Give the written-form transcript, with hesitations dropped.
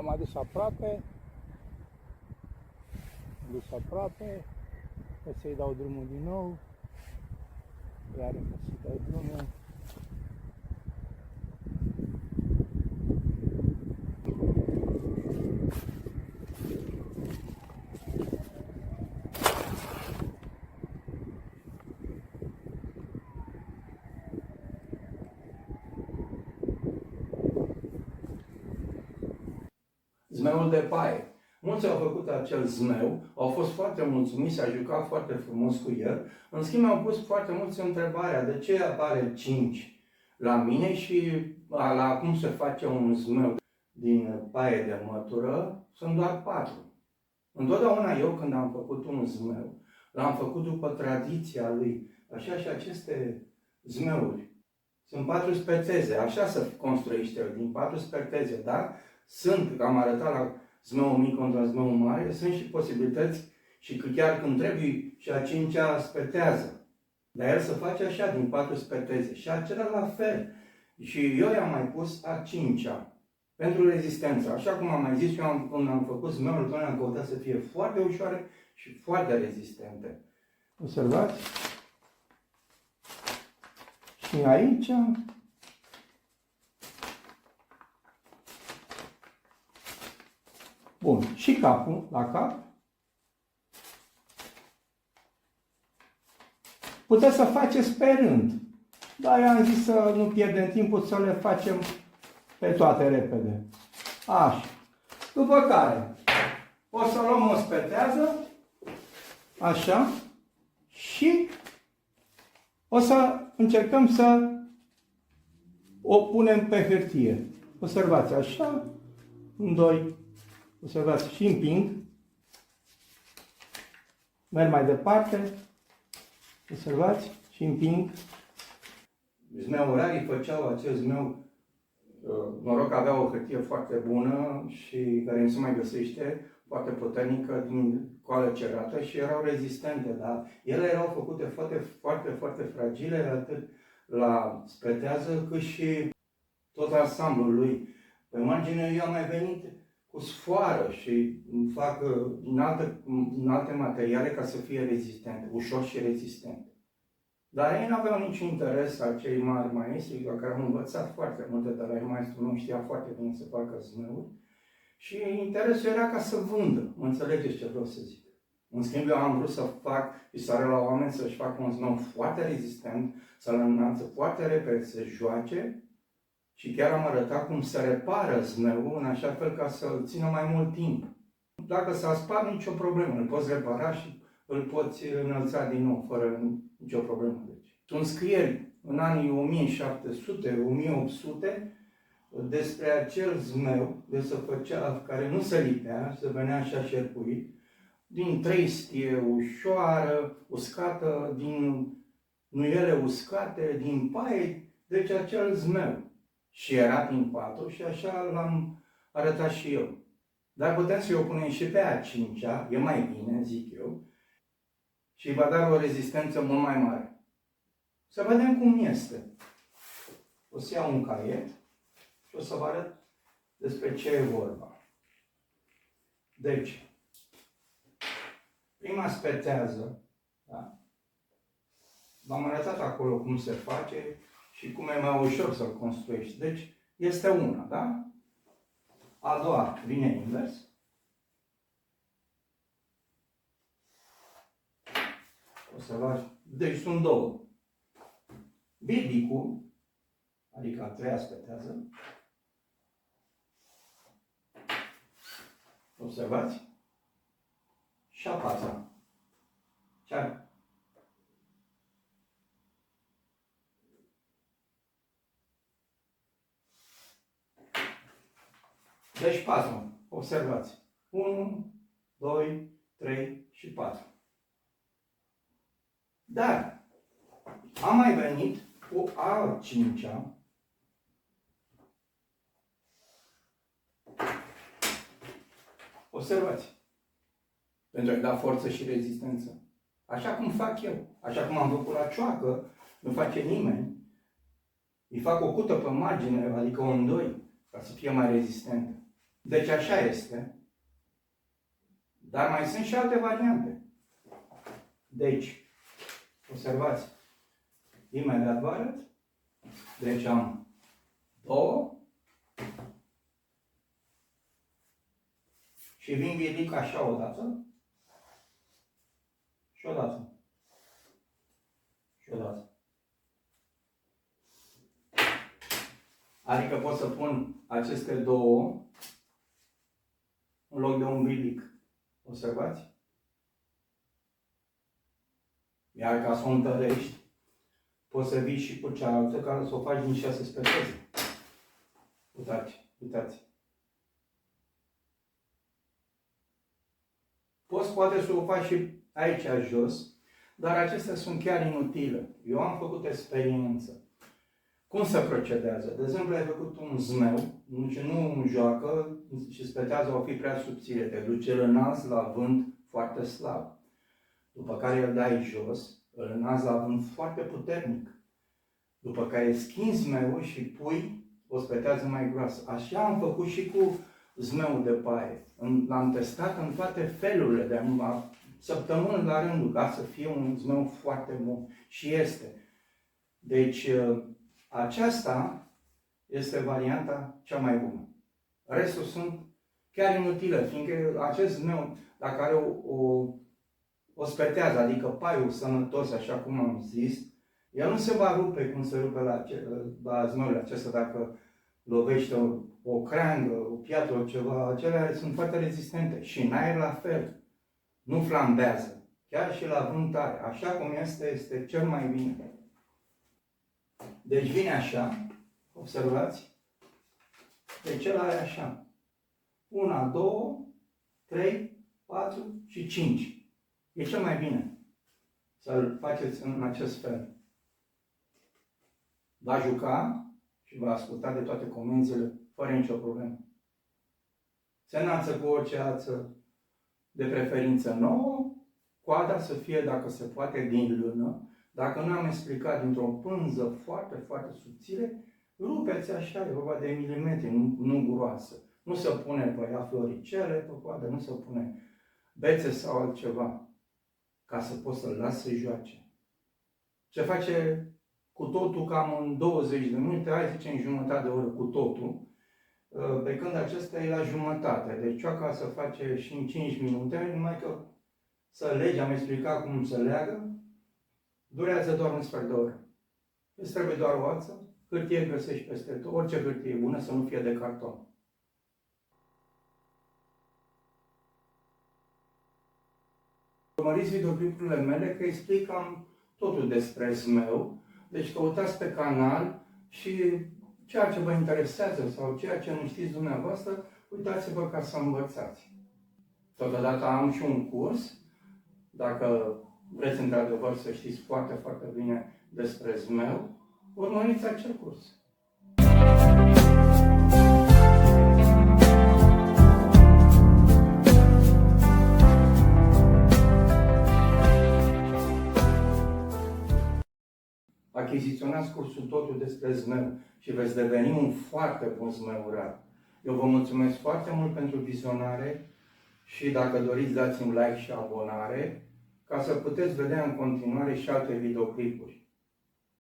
L-am adus aproape. Am dus aproape. O să-i dau drumul din nou. Iar o să-i dau drumul. Zmeul de paie. Mulți au făcut acel zmeu, au fost foarte mulțumiți, s-a jucat foarte frumos cu el. În schimb, au pus foarte mulți întrebarea de ce apare 5 la mine și la cum se face un zmeu din paie de mătură, sunt doar 4. Întotdeauna eu, când am făcut un zmeu, l-am făcut după tradiția lui. Așa și aceste zmeuri. Sunt 4 speteze, așa se construiește, din 4 speteze, dar sunt, am arătat la zmeul mic contra zmeul mare, sunt și posibilități și că chiar când trebuie și a 5-a spetează. Dar el se face așa, din 4 speteze. Și acela la fel. Și eu i-am mai pus a 5-a. Pentru rezistență. Așa cum am mai zis, eu când am făcut zmeul, totdeauna am căutat să fie foarte ușoare și foarte rezistente. Observați? Și aici bun. Și capul, la cap. Puteți să faceți pe rând. Dar eu am zis să nu pierdem timpul, să le facem pe toate repede. Așa. După care o să luăm o spetează. Așa. Și o să încercăm să o punem pe hârtie. Observați, așa. 1, 2. Observați, și împing. Merg mai departe. Observați, și împing. Zmeurarii făceau acest zmeu. Noroc că avea o hârtie foarte bună și care nu se mai găsește, foarte puternică, din coală cerată și erau rezistente, dar ele erau făcute foarte fragile, atât la spetează cât și tot ansamblul lui. Pe margine eu am mai venit cu sfoară și fac din alte materiale ca să fie rezistente, ușor și rezistente. Dar ei nu aveau niciun interes, acei mari maestri, la care am învățat foarte multe, dar la maestrul nu știa foarte bine să facă zmeuri. Și interesul era ca să vândă, mă înțelegeți ce vreau să zic. În schimb, eu am vrut să fac și să arăt la oameni să-și facă un zmeu foarte rezistent, să-l înalță foarte repede, să joace. Și chiar am arătat cum se repară zmeul în așa fel ca să-l țină mai mult timp. Dacă s-a spart, nicio problemă, îl poți repara și îl poți înălța din nou, fără nicio problemă. Deci, sunt scrieri în anii 1700-1800 despre acel zmeu de se făcea, care nu se lipea, se venea așa șerpuit, din trestie ușoară, uscată, din nuiele uscate, din paie, deci acel zmeu. Și era din 4 și așa l-am arătat și eu. Dar putem să o punem și pe a 5-a, e mai bine, zic eu, și va da o rezistență mult mai mare. Să vedem cum este. O să iau un caiet și o să vă arăt despre ce e vorba. Deci, prima spetează, da? V-am arătat acolo cum se face și cum e mai ușor să-l construiești. Deci, este una, da? A doua vine invers. O să luați. Deci sunt două. Biblicul, adică a treia spetează. Observați? Și a patra. Cea. Deci 4. Observați. 1, 2, 3 și 4. Dar am mai venit cu a 5-a. Observați. Pentru a-i da forță și rezistență. Așa cum fac eu. Așa cum am făcut la cioacă, nu face nimeni. Îi fac o cută pe margine, adică un 2, ca să fie mai rezistentă. Deci așa este. Dar mai sunt și alte variante. Deci, observați, imediat vă arăt. Deci am 2 și vin ridic așa o dată și o dată și o dată. Adică pot să pun aceste 2 în loc de un ridic. Observați? Iar ca să o întărești, poți să vii și cu cealaltă care să o faci din 6 speteze. Uitați, uitați. Poți poate să o faci și aici jos, dar acestea sunt chiar inutile. Eu am făcut experiență. Cum se procedează? De exemplu, ai făcut un zmeu, și nu joacă și spetează o fi prea subțire. Te duci, îl înalți la vânt foarte slab. După care îl dai jos, îl înalți la vânt foarte puternic. După care schimbi zmeul și pui o spetează mai groasă. Așa am făcut și cu zmeul de paie. L-am testat în toate felurile, de săptămâni la rândul, ca să fie un zmeu foarte bun. Și este. Deci, aceasta este varianta cea mai bună. Restul sunt chiar inutile, fiindcă acest zmeu, dacă are o spetează, adică paiul sănătos, așa cum am zis, el nu se va rupe cum se rupe la zmeurile acestea dacă lovește o creangă, o piatră, o ceva. Acelea sunt foarte rezistente și în aer la fel. Nu flambează. Chiar și la vânt tare. Așa cum este cel mai bine. Deci vine așa, observați? Deci el are așa. 1, 2, 3, 4 și 5. E cel mai bine să-l faceți în acest fel. Va juca și va asculta de toate comenzile fără nicio problemă. Se înalță cu orice ață, de preferință nouă, coada să fie, dacă se poate, din lână. Dacă nu am explicat, dintr-o pânză foarte, foarte subțire, rupeți așa, e vorba de milimetri, nu groasă. Nu se pune pe ea floricele, pe coadă, nu se pune bețe sau altceva, ca să poți să-l lași să joace. Se face cu totul cam în 20 de minute, hai zicem jumătate de oră cu totul, pe când acesta e la jumătate. Deci cioaca se face și în 5 minute, numai că să legi, am explicat cum să leagă, durează doar un sfert de oră. Îți trebuie doar o ață, hârtie găsești peste tot, orice hârtie e bună, să nu fie de carton. Urmăriți videoclipurile mele că explic cam totul despre zmeu. Deci căutați pe canal și ceea ce vă interesează sau ceea ce nu știți dumneavoastră, uitați-vă ca să învățați. Totodată am și un curs, dacă vreți într-adevăr să știți foarte, foarte bine despre zmeu, urmăriți acel curs. Achiziționați cursul Totul despre zmeu și veți deveni un foarte bun zmeurar. Eu vă mulțumesc foarte mult pentru vizionare și dacă doriți dați un like și abonare ca să puteți vedea în continuare și alte videoclipuri.